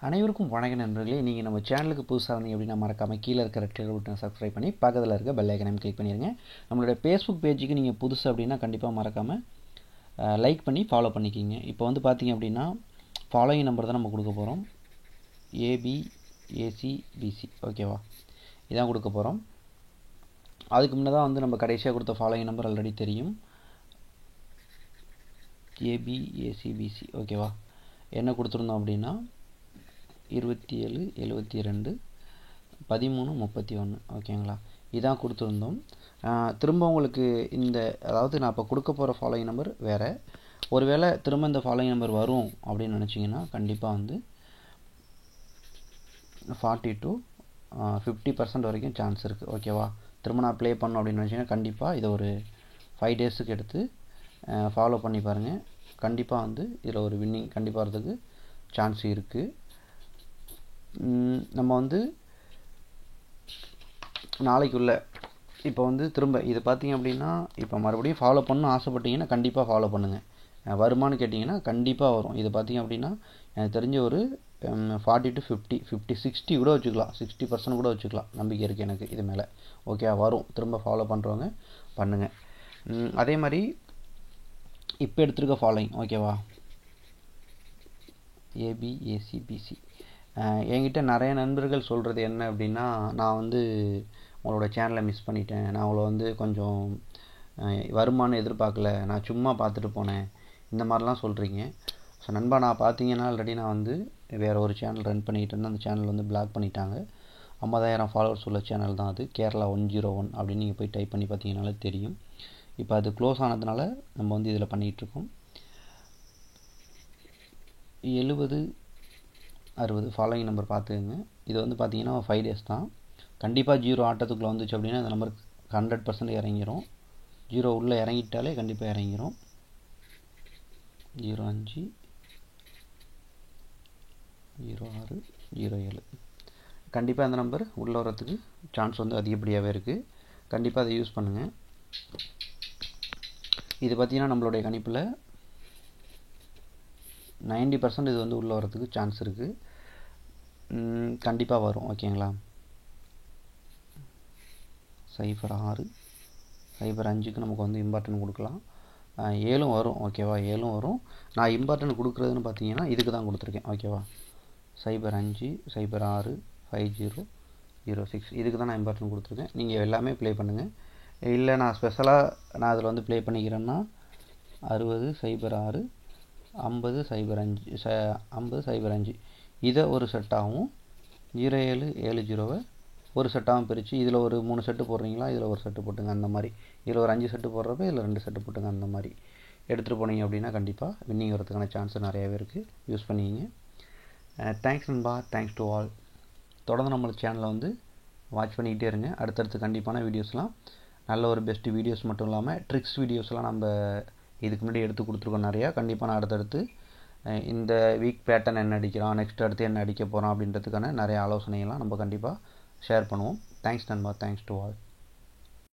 அனைவருக்கும் வணக்கம் நண்பர்களே. நீங்கள் நம்ம சேனலுக்கு புதுசாக இருந்தீங்க அப்படின்னா மறக்காமல் கீழே இருக்கிற ரெட் கலர் பட்டனை சப்ஸ்கிரைப் பண்ணி பக்கத்தில் இருக்க பெல் ஐக்கனையும் கிளிக் பண்ணிடுங்க. நம்மளோட ஃபேஸ்புக் பேஜுக்கு நீங்கள் புதுசு அப்படின்னா கண்டிப்பாக மறக்காமல் லைக் பண்ணி ஃபாலோ பண்ணிக்கிங்க. இப்போ வந்து பார்த்தீங்க அப்படின்னா ஃபாலோயிங் நம்பர் தான் நம்ம கொடுக்க போகிறோம். ABACBC ஓகேவா, இதான் கொடுக்க போகிறோம். அதுக்கு முன்னே தான் வந்து நம்ம கடைசியாக கொடுத்த ஃபாலோயிங் நம்பர் ஆல்ரெடி தெரியும். ABACBC ஓகேவா. என்ன கொடுத்துருந்தோம் அப்படின்னா 27 72 13 31 ஓகேங்களா, இதான் கொடுத்துருந்தோம். திரும்ப உங்களுக்கு இந்த அதாவது நான் இப்போ கொடுக்க போகிற ஃபாலோயிங் நம்பர் வேறு. ஒருவேளை திரும்ப இந்த ஃபாலோயிங் நம்பர் வரும் அப்படின்னு நினச்சிங்கன்னா கண்டிப்பாக வந்து 40 to 50% வரைக்கும் சான்ஸ் இருக்குது ஓகேவா. திரும்ப நான் ப்ளே பண்ணணும் அப்படின்னு நினச்சிங்கன்னா கண்டிப்பாக இதை ஒரு 5 டேஸுக்கு எடுத்து ஃபாலோ பண்ணி பாருங்கள். கண்டிப்பாக வந்து இதில் ஒரு வின்னிங் கண்டிப்பாக வரதுக்கு சான்ஸ் இருக்குது. நம்ம வந்து நாளைக்குள்ளே இப்போ வந்து திரும்ப இது பார்த்தீங்க அப்படின்னா இப்போ மறுபடியும் ஃபாலோ பண்ணணும் ஆசைப்பட்டீங்கன்னா கண்டிப்பாக ஃபாலோ பண்ணுங்கள். வருமானு கேட்டிங்கன்னா கண்டிப்பாக வரும். இது பார்த்தீங்க அப்படின்னா எனக்கு தெரிஞ்ச ஒரு 40 to 50 60 கூட வச்சுக்கலாம், 60% கூட வச்சுக்கலாம். நம்பிக்கை இருக்குது எனக்கு இது மேலே. ஓகே வரும். திரும்ப ஃபாலோ பண்ணுறவங்க பண்ணுங்கள். அதே மாதிரி இப்போ எடுத்துருக்க ஃபாலோயிங் ஓகேவா, ABACBC. என்கிட்ட நிறைய நண்பர்கள் சொல்கிறது என்ன அப்படின்னா, நான் வந்து உங்களோட சேனலை மிஸ் பண்ணிட்டேன், நான் உங்களை வந்து கொஞ்சம் வருமானம் எதிர்பார்க்கல, நான் சும்மா பார்த்துட்டு போனேன், இந்த மாதிரிலாம் சொல்கிறீங்க. ஸோ நண்பா, நான் பார்த்தீங்கன்னா ஆல்ரெடி நான் வந்து வேறு ஒரு சேனல் ரன் பண்ணிகிட்டு இருந்தேன். அந்த சேனல் வந்து பிளாக் பண்ணிட்டாங்க. 50,000 ஃபாலோவர்ஸ் உள்ள சேனல் தான் அது, கேரளா 101 அப்படின்னு நீங்கள் போய் டைப் பண்ணி பார்த்தீங்கன்னாலே தெரியும். இப்போ அது க்ளோஸ் ஆனதுனால நம்ம வந்து இதில் பண்ணிகிட்ருக்கோம். 70 60 ஃபாலோயிங் நம்பர் பார்த்துக்குங்க. இது வந்து பார்த்தீங்கன்னா 5 டேஸ் தான். கண்டிப்பாக 0 ஆட்டத்துக்குள்ளே வந்துச்சு அப்படின்னா அந்த நம்பர் 100% இறங்கிரும். 0 உள்ளே இறங்கிட்டாலே கண்டிப்பாக இறங்கிரும். 05 06 07 கண்டிப்பாக அந்த நம்பர் உள்ளே வரத்துக்கு சான்ஸ் வந்து அதிகப்படியாகவே இருக்குது. கண்டிப்பாக அதை யூஸ் பண்ணுங்கள். இது பார்த்திங்கன்னா நம்மளுடைய கணிப்பில் 90% இது வந்து உள்ளே வரத்துக்கு சான்ஸ் இருக்குது. கண்டிப்பாக வரும் ஓகேங்களா. 06 05க்கு நமக்கு வந்து இம்பார்ட்டன்ட் கொடுக்கலாம். 7 வரும் ஓகேவா, 7 வரும். நான் இம்பார்ட்டன்ட் கொடுக்குறதுன்னு பார்த்தீங்கன்னா இதுக்கு தான் கொடுத்துருக்கேன் ஓகேவா. 05 06 50 06 இதுக்கு தான் நான் இம்பார்ட்டன்ட் கொடுத்துருக்கேன். நீங்கள் எல்லாமே ப்ளே பண்ணுங்கள். இல்லை நான் ஸ்பெஷலாக நான் அதில் வந்து ப்ளே பண்ணிக்கிறேன்னா 60 06 50 05 50 05 இதை ஒரு செட்டாகவும் 07 70 ஒரு செட்டாகவும் பிரித்து இதில் ஒரு 3 செட்டு போடுறீங்களா, இதில் ஒரு செட்டு போட்டுங்க. அந்த மாதிரி இதில் ஒரு 5 செட்டு போடுறப்ப இதில் 2 செட்டு போட்டுங்க. அந்த மாதிரி எடுத்துகிட்டு போனீங்க அப்படின்னா கண்டிப்பாக வின்னிங் வரதுக்கான சான்ஸ் நிறையாவே இருக்குது. யூஸ் பண்ணிக்கிங்க. தேங்க்ஸ் நண்பா, தேங்க்ஸ் டு ஆல். தொடர்ந்து நம்ம சேனலை வந்து வாட்ச் பண்ணிக்கிட்டே இருங்க. அடுத்தடுத்து கண்டிப்பான வீடியோஸ்லாம் நல்ல ஒரு பெஸ்ட் வீடியோஸ் மட்டும் இல்லாமல் ட்ரிக்ஸ் வீடியோஸ்லாம் நம்ம இதுக்கு முன்னாடி எடுத்து கொடுத்துருக்கோம் நிறையா. கண்டிப்பாக நான் அடுத்தடுத்து இந்த வீக் பேட்டர்ன் என்ன அடிக்கிறோம், நெக்ஸ்ட் அடுத்து என்ன அடிக்க போகிறோம் அப்படின்றதுக்கான நிறைய ஆலோசனைகள்லாம் நம்ம கண்டிப்பாக ஷேர் பண்ணுவோம். தேங்க்ஸ் நண்பா, தேங்க்ஸ் டு ஆல்.